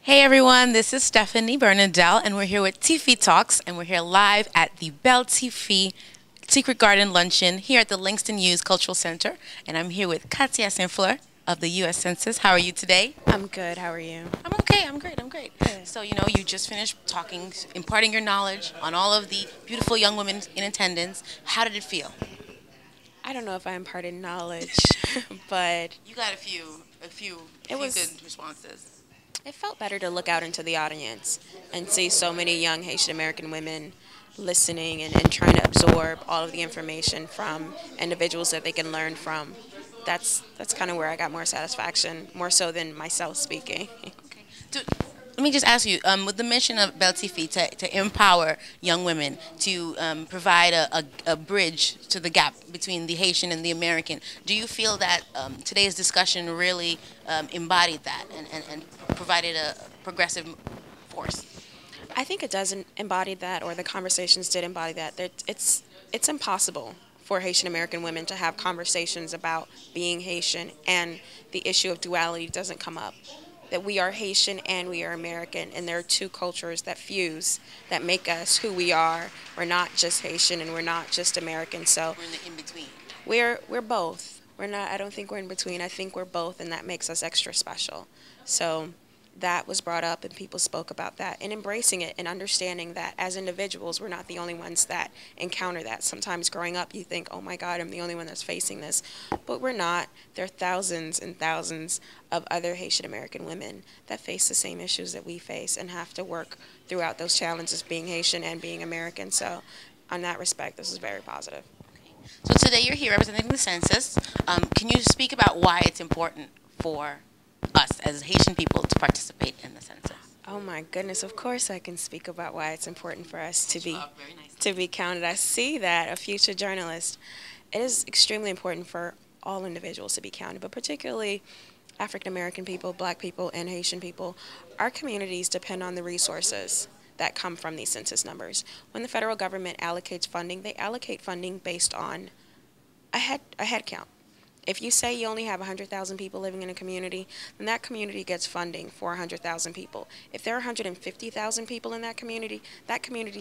Hey everyone, this is Stephanie Bernadel, and we're here with TiFi Talks, and we're here live at the Beltifi Secret Garden Luncheon here at the Langston Hughes Cultural Center, and I'm here with Katya St. Fleur of the U.S. Census. How are you today? I'm good. How are you? I'm okay. I'm great. I'm great. Good. So, you just finished talking, imparting your knowledge on all of the beautiful young women in attendance. How did it feel? I don't know if I imparted knowledge, but You got a few it was. good responses. It felt better to look out into the audience and see so many young Haitian American women listening and trying to absorb all of the information from individuals that they can learn from. That's kind of where I got more satisfaction, more so than myself speaking. Okay. Let me just ask you, with the mission of Beltifi to empower young women, to provide a bridge to the gap between the Haitian and the American, do you feel that today's discussion really embodied that and provided a progressive force? I think it does embody that, or the conversations did embody that. It's impossible for Haitian American women to have conversations about being Haitian and the issue of duality doesn't come up. That we are Haitian and we are American, and there are two cultures that fuse, that make us who we are. We're not just Haitian and we're not just American. So We're in the in-between. we're both. We're not. I don't think we're in between. I think we're both, and that makes us extra special. So that was brought up, and people spoke about that, and embracing it and understanding that as individuals, we're not the only ones that encounter that. Sometimes growing up, you think, "Oh my God, I'm the only one that's facing this," but we're not. There are thousands and thousands of other Haitian American women that face the same issues that we face and have to work throughout those challenges, being Haitian and being American. So, on that respect, this is very positive. So today you're here representing the census. Can you speak about why it's important for us as Haitian people to participate in the census? Oh my goodness, of course I can speak about why it's important for us Very nice. to be counted. I see that, a future journalist. It is extremely important for all individuals to be counted, but particularly African American people, Black people, and Haitian people. Our communities depend on the resources that come from these census numbers. When the federal government allocates funding, they allocate funding based on a head count. If you say you only have 100,000 people living in a community, then that community gets funding for 100,000 people. If there are 150,000 people in that community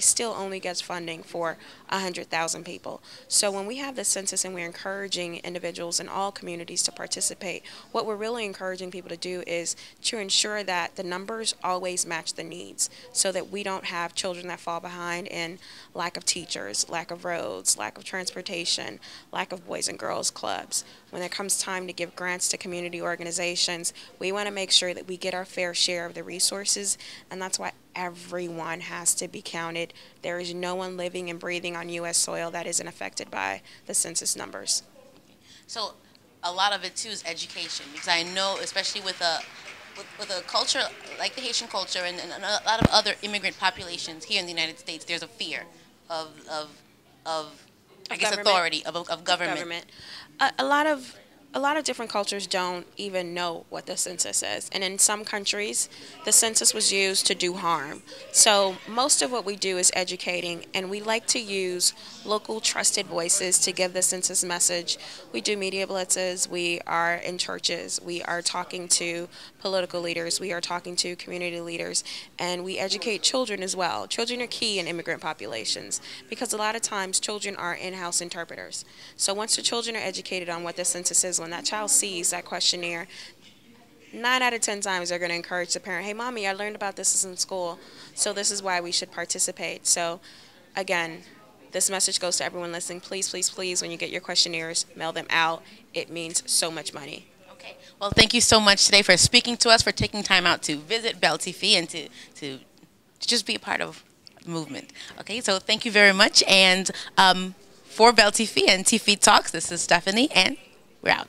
still only gets funding for 100,000 people. So when we have the census and we're encouraging individuals in all communities to participate, what we're really encouraging people to do is to ensure that the numbers always match the needs so that we don't have children that fall behind in lack of teachers, lack of roads, lack of transportation, lack of boys and girls clubs. When it comes time to give grants to community organizations, we want to make sure that we get our fair share of the resources, and that's why everyone has to be counted. There is no one living and breathing on U.S. soil that isn't affected by the census numbers. So a lot of it too is education, because I know, especially with a culture like the Haitian culture and a lot of other immigrant populations here in the United States, there's a fear of I guess government. authority of government. A lot of different cultures don't even know what the census is. And in some countries, the census was used to do harm. So most of what we do is educating, and we like to use local trusted voices to give the census message. We do media blitzes, we are in churches, we are talking to political leaders, we are talking to community leaders, and we educate children as well. Children are key in immigrant populations because a lot of times children are in-house interpreters. So once the children are educated on what the census is, when that child sees that questionnaire, 9 out of 10 times they're going to encourage the parent, "Hey, mommy, I learned about this in school, so this is why we should participate." So, again, this message goes to everyone listening. Please, please, please, when you get your questionnaires, mail them out. It means so much money. Okay. Well, thank you so much today for speaking to us, for taking time out to visit Beltifi and to just be a part of the movement. Okay, so thank you very much. And for Beltifi and TiFi Talks, this is Stephanie, and we're out.